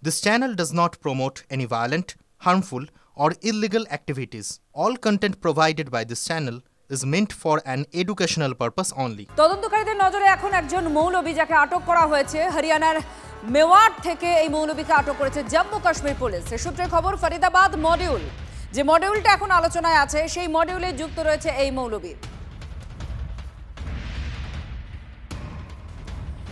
This channel does not promote any violent, harmful, or illegal activities. All content provided by this channel is meant for an educational purpose only. তদন্তকারীদের নজরে এখন একজন মৌলবী যাকে আটক করা হয়েছে হরিয়ানার মেওয়াট থেকে এই মৌলবীকে আটক করেছে জম্মু কাশ্মীর পুলিশ। সূত্রে খবর ফরিদাবাদ মডিউল, যে মডিউলটা এখন আলোচনায় আছে সেই মডিউলে যুক্ত রয়েছে এই মৌলবী।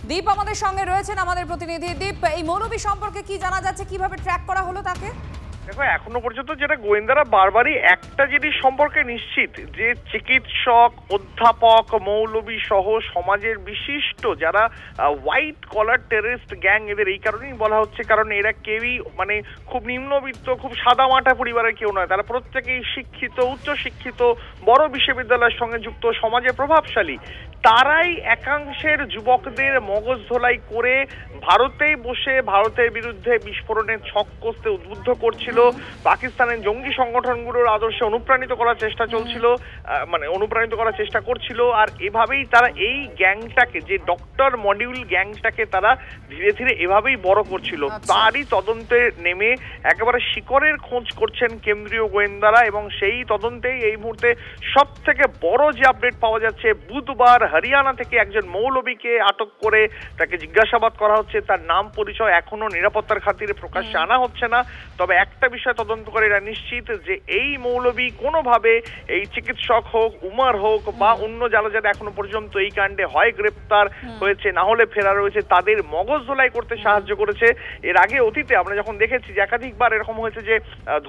দীপ আমাদের সঙ্গে রয়েছেন, আমাদের প্রতিনিধি। দীপ, এই মৌলবী সম্পর্কে কি জানা যাচ্ছে, কিভাবে ট্র্যাক করা হলো তাকে? দেখো, এখনো পর্যন্ত যেটা গোয়েন্দারা বারবারই একটা জিনিস সম্পর্কে নিশ্চিত যে চিকিৎসক, অধ্যাপক, মৌলবী সহ সমাজের বিশিষ্ট যারা হোয়াইট কলার টেররিস্ট গ্যাং, এদের এই কারণেই বলা হচ্ছে কারণ এরা কেউই খুব নিম্নবিত্ত, খুব সাদামাটা পরিবারের কেউ নয়। তারা প্রত্যেকেই শিক্ষিত, উচ্চ শিক্ষিত, বড় বিশ্ববিদ্যালয়ের সঙ্গে যুক্ত, সমাজে প্রভাবশালী। তারাই একাংশের যুবকদের মগজ ধোলাই করে ভারতেই বসে ভারতের বিরুদ্ধে বিস্ফোরণের ছক কষতে উদ্বুদ্ধ করছিল। পাকিস্তানের জঙ্গি সংগঠনগুলোর আদর্শে অনুপ্রাণিত করার চেষ্টা করছিল। আর এভাবেই তারা এই গ্যাংটাকে, যে ডক্টর মডিউল গ্যাংটাকে তারা ধীরে ধীরে এভাবেই বড় করছিল। তারই তদন্তে নেমে একেবারে শিকড়ের খোঁজ করছেন কেন্দ্রীয় গোয়েন্দারা, এবং সেই তদন্তেই এই মুহূর্তে সব থেকে বড় যে আপডেট পাওয়া যাচ্ছে, বুধবার হরিয়ানা থেকে একজন মৌলবীকে আটক করে তাকে জিজ্ঞাসাবাদ করা হচ্ছে। তার নাম পরিচয় এখনো নিরাপত্তার খাতিরে প্রকাশ্যে আনা হচ্ছে না। তবে একটা বিষয় তদন্তকারীরা নিশ্চিত যে এই মৌলবী কোনোভাবে এই চিকিৎসক হোক, উমার হোক বা অন্য যারা যারা এখনো পর্যন্ত এই কাণ্ডে হয় গ্রেপ্তার হয়েছে, না হলে ফেরা রয়েছে, তাদের মগজ ধোলাই করতে সাহায্য করেছে। এর আগে অতীতে আমরা যখন দেখেছি যে একাধিকবার এরকম হয়েছে যে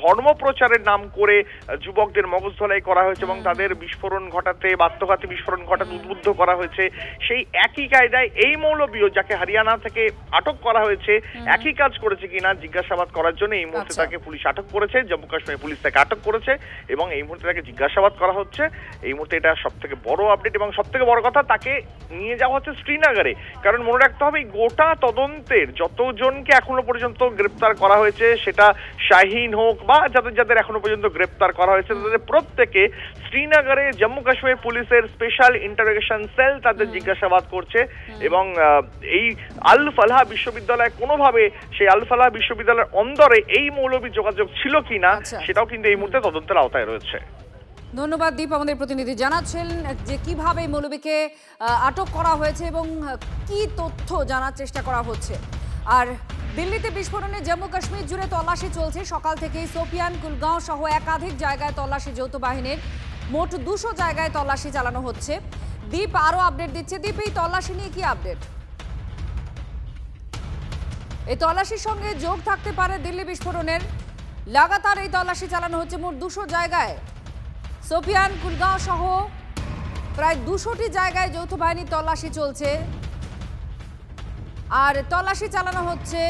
ধর্ম প্রচারের নাম করে যুবকদের মগজ ধোলাই করা হয়েছে এবং তাদের বিস্ফোরণ ঘটাতে, আত্মঘাতী বিস্ফোরণ ঘটাতে উদ্বুদ্ধ করা হয়েছে। সেই একই কায়দায় এই মৌলবীও, যাকে হরিয়ানা থেকে আটক করা হয়েছে, একই কাজ করেছে কিনা জিজ্ঞাসাবাদ করার জন্য এই মুহূর্তে তাকে পুলিশ আটক করেছে। জম্মু কাশ্মীর পুলিশ তাকে আটক করেছে এবং এই মুহূর্তে তাকে জিজ্ঞাসাবাদ করা হচ্ছে। এই মুহূর্তে এটা সব থেকে বড় আপডেট, এবং সব থেকে বড় কথা, তাকে নিয়ে যাওয়া হচ্ছে শ্রীনগরে। কারণ মনে রাখতে হবে, গোটা তদন্তের যতজনকে এখনো পর্যন্ত গ্রেপ্তার করা হয়েছে, সেটা শাহিন হোক বা যাদের যাদের এখনো পর্যন্ত গ্রেপ্তার করা হয়েছে, তাদের প্রত্যেকে শ্রীনগরে জম্মু কাশ্মীর পুলিশের স্পেশাল ইন্টারোগেশন সেল তাদের জিজ্ঞাসাবাদ করছে। এবং এই আল ফালাহ বিশ্ববিদ্যালয়, কোনোভাবে সেই আল ফালাহ বিশ্ববিদ্যালয়ের অন্দরে এই মৌলবী যোগাযোগ ছিল কিনা সেটাও কিন্তু এই মুহূর্তে তদন্তের আওতায় রয়েছে। ধন্যবাদ দীপ, আমাদের প্রতিনিধি জানাচ্ছেন যে কিভাবে মৌলবীকে আটক করা হয়েছে এবং কি তথ্য জানার চেষ্টা করা হচ্ছে। আর দিল্লিতে বিস্ফোরণে জম্মু কাশ্মীর জুড়ে তল্লাশি চলছে। সকাল থেকেই সোপিয়ান, কুলগাঁও সহ একাধিক জায়গায় তল্লাশি যৌথ বাহিনীর। মোট 200 জায়গায় তল্লাশি চালানো হচ্ছে। দীপ আরো আপডেট দিচ্ছে। দীপ, এই তল্লাশি নিয়ে কি আপডেট? এই তল্লাশির সঙ্গে যোগ থাকতে পারে দিল্লি বিস্ফোরণের। লাগাতার এই তল্লাশি চালানো হচ্ছে মোট 200 জায়গায়। সোপিয়ান, কুলগাঁও সহ প্রায় 200টি জায়গায় যৌথ বাহিনীর তল্লাশি চলছে। আর তল্লাশি চালানো হচ্ছে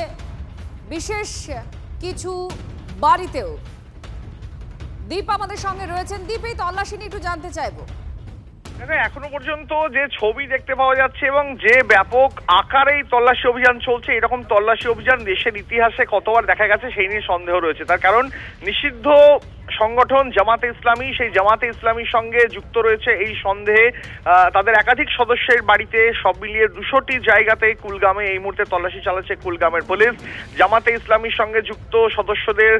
বিশেষ কিছু বাড়িতেও। দীপ আমাদের সঙ্গে রয়েছেন। দীপ, এই তল্লাশি নিয়ে একটু জানতে চাইবো। এখনো পর্যন্ত যে ছবি দেখতে পাওয়া যাচ্ছে এবং যে ব্যাপক আকারে তল্লাশি অভিযান চলছে, এরকম তল্লাশি অভিযান দেশের ইতিহাসে কতবার দেখা গেছে সেই নিয়ে সন্দেহ রয়েছে। তার কারণ নিষিদ্ধ সংগঠন জামাতে ইসলামী, সেই জামাতে ইসলামীর সঙ্গে যুক্ত রয়েছে এই সন্দেহে তাদের একাধিক সদস্যের বাড়িতে, সব মিলিয়ে 200টি জায়গাতে কুলগামে এই মুহূর্তে তল্লাশি চালাচ্ছে কুলগামের পুলিশ। জামাতে ইসলামীর সঙ্গে যুক্ত সদস্যদের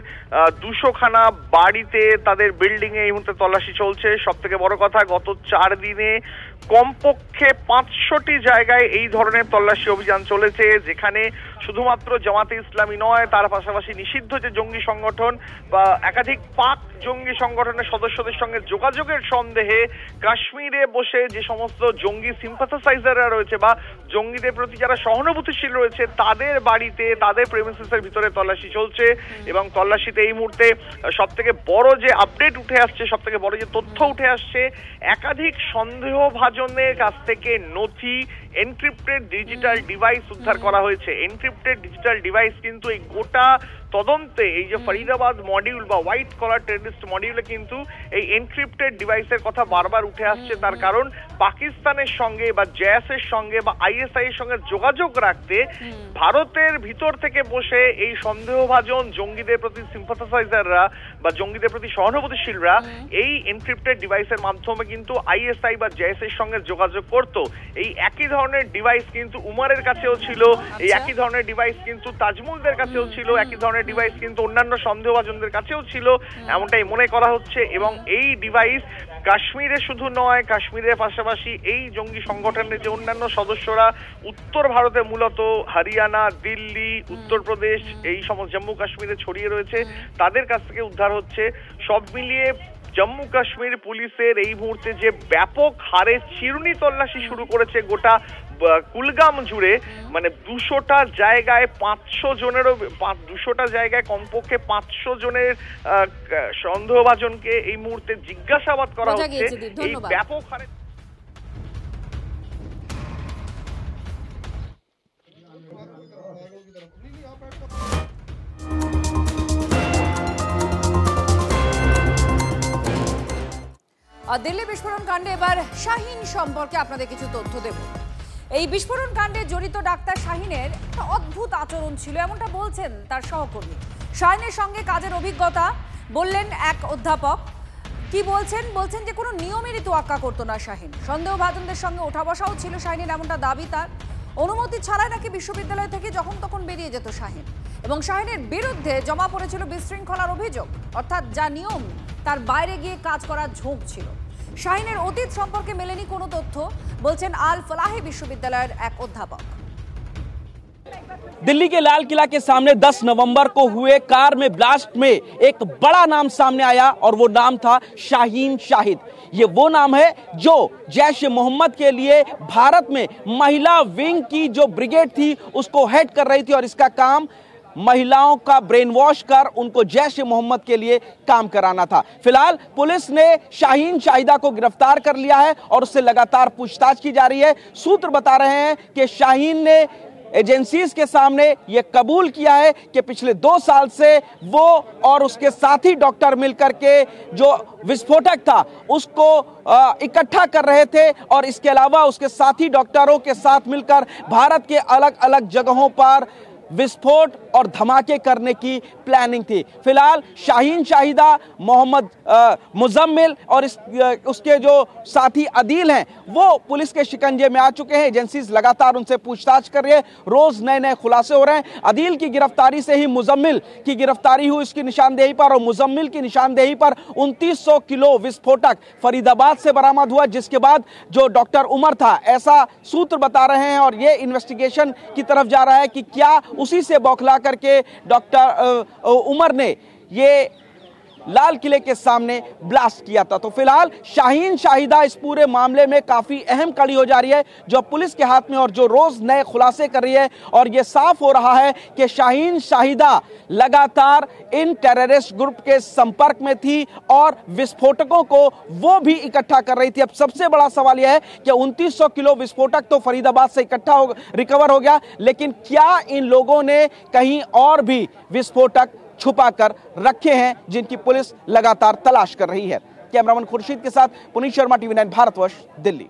200খানা বাড়িতে, তাদের বিল্ডিং এ এই মুহূর্তে তল্লাশি চলছে। সব থেকে বড় কথা, গত 4 দিনে কমপক্ষে 500টি জায়গায় এই ধরনের তল্লাশি অভিযান চলেছে, যেখানে শুধুমাত্র জামাতে ইসলামী নয়, তার পাশাপাশি নিষিদ্ধ যে জঙ্গি সংগঠন বা একাধিক পাক জঙ্গি সংগঠনের সদস্যদের সঙ্গে যোগাযোগের সন্দেহে কাশ্মীরে বসে যে সমস্ত জঙ্গি সিম্পাথাসাইজাররা রয়েছে বা জঙ্গিদের প্রতি যারা সহানুভূতিশীল রয়েছে, তাদের বাড়িতে, তাদের প্রেমিসিসের ভিতরে তল্লাশি চলছে। এবং তল্লাশিতে এই মুহূর্তে সব থেকে বড় যে আপডেট উঠে আসছে, সব থেকে বড় যে তথ্য উঠে আসছে, একাধিক সন্দেহভাজনের কাছ থেকে নথি, এনক্রিপ্টেড ডিজিটাল ডিভাইস উদ্ধার করা হয়েছে। এনক্রিপ্টেড ডিজিটাল ডিভাইস কিন্তু এই গোটা তদন্তে, এই যে ফরিদাবাদ মডিউল বা হোয়াইট কলার টেররিস্ট টেররিস্ট মডিউলে কিন্তু এই এনক্রিপ্টেড ডিভাইসের কথা বারবার উঠে আসছে। তার কারণ পাকিস্তানের সঙ্গে বা জেএসের সঙ্গে বা আইএসআই এর সঙ্গে যোগাযোগ রাখতে ভারতের ভিতর থেকে বসে এই সন্দেহভাজন জঙ্গিদের প্রতি সিম্পাথাইজাররা বা জঙ্গিদের প্রতি সহানুভূতিশীলরা এই এনক্রিপ্টেড ডিভাইসের মাধ্যমে কিন্তু আইএসআই বা জেএস এর সঙ্গে যোগাযোগ করত। এই একই ধরনের ডিভাইস কিন্তু উমারের কাছেও ছিল, এই একই ধরনের ডিভাইস কিন্তু তাজমুলদের কাছেও ছিল, একই ধরনের ডিভাইস কিন্তু অন্যান্য সন্দেহভাজনদের কাছেও ছিল, এমনটাই মনে করা হচ্ছে। এবং এই ডিভাইস কাশ্মীরে শুধু নয়, কাশ্মীরের পাশাপাশি এই জঙ্গি সংগঠনের যে অন্যান্য সদস্যরা উত্তর ভারতে মূলত হরিয়ানা, দিল্লি, উত্তরপ্রদেশ, এই সমস্ত জম্মু কাশ্মীরে ছড়িয়ে রয়েছে, তাদের কাছ থেকে উদ্ধার হচ্ছে। সব মিলিয়ে জম্মু কাশ্মীর পুলিশের এই মুহূর্তে যে ব্যাপক হারে চিরুনি তল্লাশি শুরু করেছে গোটা কুলগাম জুড়ে, মানে 200টা জায়গায় 500 জনেরও 200টা জায়গায় কমপক্ষে 500 জনের সন্দেহভাজনকে এই মুহূর্তে জিজ্ঞাসাবাদ করা হচ্ছে। এই ব্যাপক হারে দিল্লি বিস্ফোরণ কাণ্ডে এবার শাহিন সম্পর্কে আপনাদের কিছু তথ্য দেব। এই বিস্ফোরণ কাণ্ডে জড়িত ডাক্তার শাহিনের একটা অদ্ভুত আচরণ ছিল, এমনটা বলছেন তার সহকর্মী। শাহিনের সঙ্গে কাজের অভিজ্ঞতা বললেন এক অধ্যাপক। কি বলছেন? বলছেন যে কোনো নিয়মেরই তোয়াক্কা করতো না শাহিন। সন্দেহভাজনদের সঙ্গে ওঠা বসাও ছিল শাহিনের, এমনটা দাবি তার। অনুমতি ছাড়াই নাকি বিশ্ববিদ্যালয় থেকে যখন তখন বেরিয়ে যেত শাহিন। এবং শাহিনের বিরুদ্ধে জমা পড়েছিল বিশৃঙ্খলার অভিযোগ, অর্থাৎ যা নিয়ম তার বাইরে গিয়ে কাজ করার ঝোঁক ছিল। শাহিনের অতীত সম্পর্কে মেলেনি কোনো তথ্য, বলছেন আল ফলাহি বিশ্ববিদ্যালয়ের এক অধ্যাপক। दिल्ली के लाल किला के सामने 10 नवंबर को हुए कार में ब्लास्ट में एक बड़ा नाम सामने आया और वो नाम था शाहीन शाहिद। ये वो नाम है जो जैश ए मोहम्मद के लिए भारत में महिला विंग की जो ब्रिगेड थी उसको हेड कर रही थी और इसका काम महिलाओं का ब्रेन वॉश कर उनको जैश ए मोहम्मद के लिए काम कराना था। फिलहाल पुलिस ने शाहीन शाहिदा को गिरफ्तार कर लिया है और उससे लगातार पूछताछ की जा रही है। सूत्र बता रहे हैं कि शाहीन ने एजेंसीज के सामने यह कबूल किया है कि पिछले 2 साल से वो और उसके साथी डॉक्टर मिलकर के जो विस्फोटक था उसको इकट्ठा कर रहे थे और इसके अलावा उसके साथी डॉक्टरों के साथ मिलकर भारत के अलग अलग जगहों पर विस्फोट और धमाके करने की प्लानिंग थी। फिलहाल शाहीन शाहिदा, मोहम्मद मुजम्मिल और उसके जो साथी अदील हैं वो पुलिस के शिकंजे में आ चुके हैं। एजेंसीज लगातार उनसे पूछताछ कर रही है, रोज नए नए खुलासे हो रहे हैं। अदील की गिरफ्तारी से ही मुजम्मिल की गिरफ्तारी हुई इसकी निशानदेही पर, और मुजम्मिल की निशानदेही पर 2900 किलो विस्फोटक फरीदाबाद से बरामद हुआ, जिसके बाद जो डॉक्टर उमर था, ऐसा सूत्र बता रहे हैं और ये इन्वेस्टिगेशन की तरफ जा रहा है कि क्या उसी से बौखला करके डॉक्टर उमर ने ये लाल किले के सामने ब्लास्ट किया था। तो फिलहाल शाहीन शाहिदा इस पूरे मामले में काफी अहम कड़ी हो जा रही है जो पुलिस के हाथ में, और जो रोज नए खुलासे कर रही है। और ये साफ हो रहा है कि शाहीन शाहिदा लगातार इन टेररिस्ट ग्रुप के संपर्क में थी और विस्फोटकों को वो भी इकट्ठा कर रही थी। अब सबसे बड़ा सवाल यह है कि 2900 किलो विस्फोटक तो फरीदाबाद से रिकवर हो गया, लेकिन क्या इन लोगों ने कहीं और भी विस्फोटक छुपा कर रखे हैं जिनकी पुलिस लगातार तलाश कर रही है। कैमरामैन खुर्शीद के साथ पुनीत शर्मा, TV9 भारतवर्ष, दिल्ली।